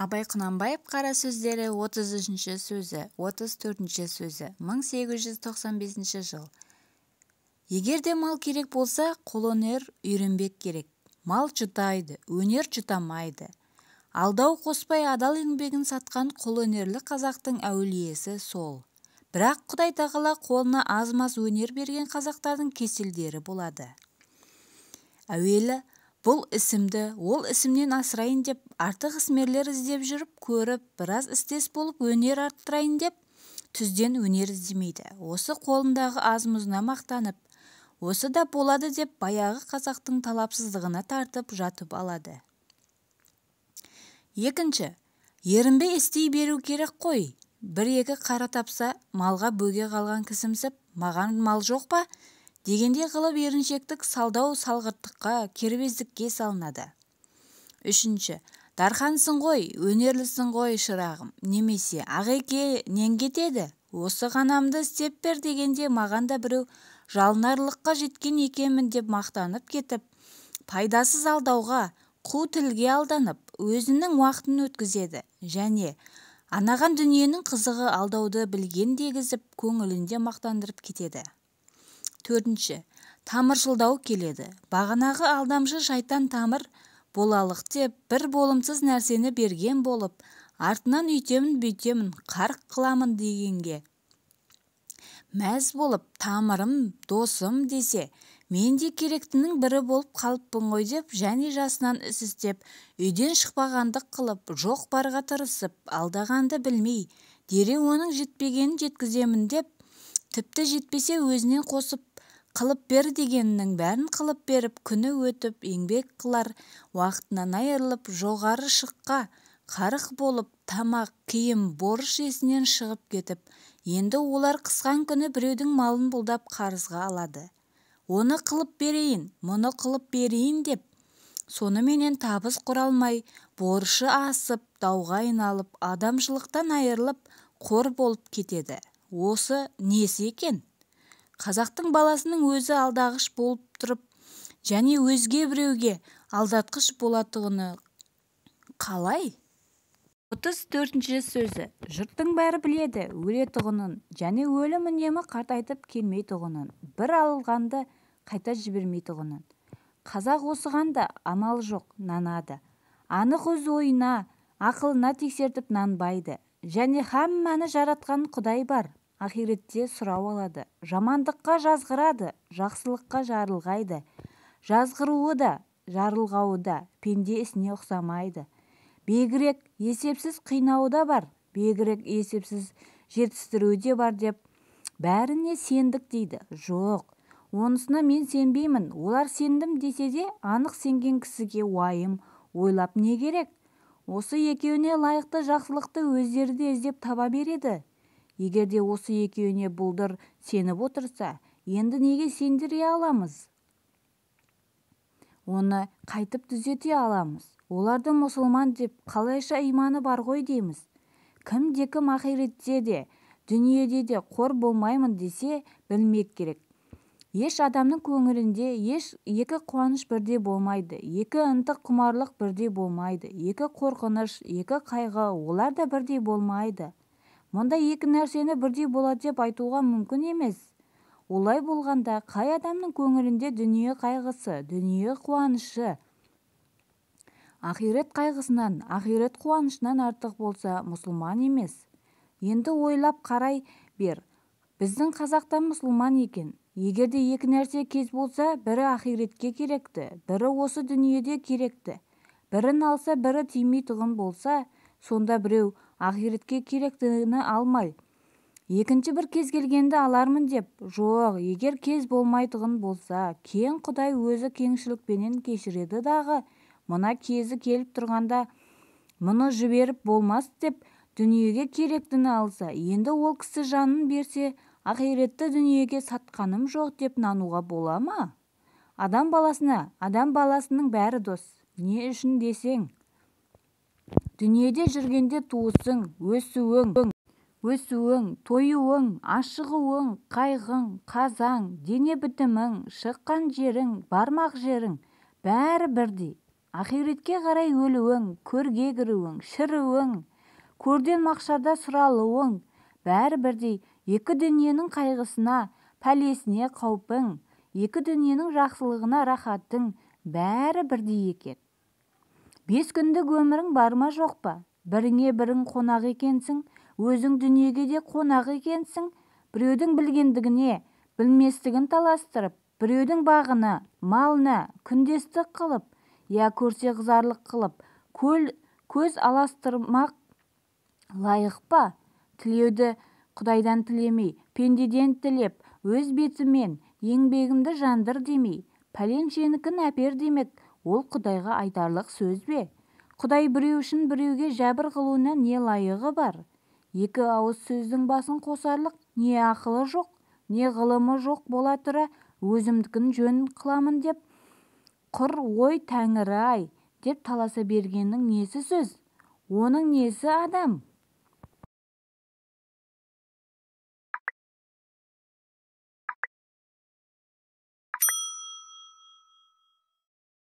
Абай Құнанбаев қара сөздері 33-ші сөзі, 34-ші сөзі, 1895 жыл. Егерде мал керек болса, қолөнер үйренбек керек. Мал жұтайды, өнер жұтамайды. Алдау қоспай адал еңбегін сатқан қолөнерлі қазақтың әулиесі сол. Бірақ Құдай тағала қолына аз-маз өнер берген қазақтардың кеселдері болады. Әуелі бұл ісімді, ол ісімнен асырайын деп, артық ісмерлер іздеп жүріп, көріп, біраз істес болып өнер арттырайын деп, түзден өнер іздемейді. Осы қолындағы аз-мұзына мақтанып, осы да болады деп, баяғы қазақтың талапсыздығына тартып жатып алады. Екінші, ерінбей істей беру керек қой. Бір-екі қара тапса, малға бөге қалған кісімсіп, маған мал жоқ па? Дегенде қылып еріншектік салдау салғырттыққа, кербездікке салынады. Үшінші, дархансың ғой, өнерлісің ғой шырағым, немесе ағеке нең кетеді? Осы қанамды істеп бер дегенде маған да біреу жалынарлыққа жеткен екенмін деп мақтанып кетіп, пайдасыз алдауға, қу тілге алданып, өзінің уақытын өткізеді және анаған дүниенің қызығы алдауды білген дегізіп, көңілінде мақтандырып кетеді. Төртінші, тамыршылдау келеді. Бағанағы алдамшы шайтан тамыр болалық деп бір болымсыз нәрсені берген болып, артынан үйтемін бүйтемін, қарқ қыламын дегенге мәз болып, тамырым, досым десе, мен де керектінің бірі болып қалыппын ғой деп, және жасынан іс істеп, үйден шықпағандық қылып, жоқ барға тырысып, алдағанды білмей, дереу оның жетпегенін жеткіземін деп, тіпті жетпесе өзінен қосып қылып бер дегеннің бәрін қылып беріп, күні өтіп, еңбек қылар уақытынан айырылып, жоғары шыққа қарық болып, тамақ, киім, борыш есінен шығып кетіп, енді олар қысқан күні біреудің малын бұлдап қарызға алады. Оны қылып берейін, мұны қылып берейін деп, соныменен табыс құралмай, борышы асып, дауға айналып, адамшылықтан айырылып, қор болып кетеді. Осы несі екен? Қазақтың баласының өзі алдағыш болып тұрып, және өзге біреуге алдатқыш болатұғыны қалай? 34-ші сөзі. Жұрттың бәрі біледі өлетұғынын, және өлім үнемі қартайтып келмейтұғынын, бір алғанды қайта жібермейтұғынын. Қазақ осығанда амал жоқ, нанады. Анық өз ойына, ақылына тексертіп нанбайды. Және хамманы жаратқан Құдай бар. Ақиретте сұрау алады. Жамандыққа жазғырады, жақсылыққа жарылғайды. Жазғыруы да, жарылғауы да пенде ісіне ұқсамайды. Бегірек есепсіз қинауы да бар, бегірек есепсіз жетістіруі де бар деп, бәріне сендік дейді. Жоқ, онысына мен сенбеймін. Олар сендім десе де, анық сенген кісіге уайым, ойлап не керек? Осы екеуіне лайықты жақсылықты өздері де іздеп таба береді. Егерде осы екеуіне бұлдыр сеніп отырса, енді неге сендіре аламыз? Оны қайтып түзете аламыз. Оларды мұсылман деп қалайша иманы бар ғой дейміз. Кім-кім ақиретте де, дүниеде де қор болмаймын десе білмек керек. Еш адамның көңілінде екі қуаныш бірде болмайды, екі ынтық құмарлық бірде болмайды, екі қорқыныш, екі қайғы, олар да бірде болмайды. Мұнда екі нәрсені бірде болады деп айтуға мүмкін емес. Олай болғанда қай адамның көңілінде дүние қайғысы, дүние қуанышы, ақирет қайғысынан, ақирет қуанышынан артық болса, мұсылман емес. Енді ойлап қарай бер. Біздің қазақтан мұсылман екен. Егерде екі нәрсе кез болса, бірі ақиретке керекті, бірі осы дүниеде керекті. Бірін алса, бірі тимейтұғын болса, сонда біреу ақиретке керектігіні алмай, екінші бір кез келгенді алармын деп, жоқ, егер кез болмайтұғын болса, кең Құдай өзі кеңшілікпенен кешіреді дағы, мына кезі келіп тұрғанда мұны жіберіп болмас деп, дүниеге керектіні алса, енді ол кісі жанын берсе, ақиретті дүниеге сатқаным жоқ деп нануға бола ма? Адам баласының бәрі дос. Не үшін десең? Дүниеде жүргенде туысың, өсуің, тойуың, ашығуың, қайғың, қазаң, дене бітімің, шыққан жерің, бармақ жерің, бәрі бірдей. Ақиретке қарай өлуің, көрге кіруің, шіруің, көрден мақшарда сұралуың, бәрі бірдей. Екі дүниенің қайғысына, пәлесіне қаупің, екі дүниенің жақсылығына рахатың, бәрі бірдей екен. 5 күндік өмірің бар ма жоқ па? Біріңе бірің қонақ екенсің, өзің дүниеге де қонақ екенсің. Біреудің білгендігіне, білместігін таластырып, біреудің бағына, малына күндестік қылып, я көрсе қызарлық қылып, көз аластырмақ лайық па? Тілеуді Құдайдан тілемей, пендеден тілеп, өз бетімен еңбегімді жандыр демей, пәленшенікін әпер демек, ол Құдайға айтарлық сөз бе? Құдай біреу үшін біреуге жәбір қылуына не лайығы бар? Екі ауыз сөздің басын қосарлық не ақылы жоқ, не ғылымы жоқ бола тұра, өзімдікін жөн қыламын деп, құр ой Тәңірі-ай деп таласа бергеннің несі сөз? Оның несі адам?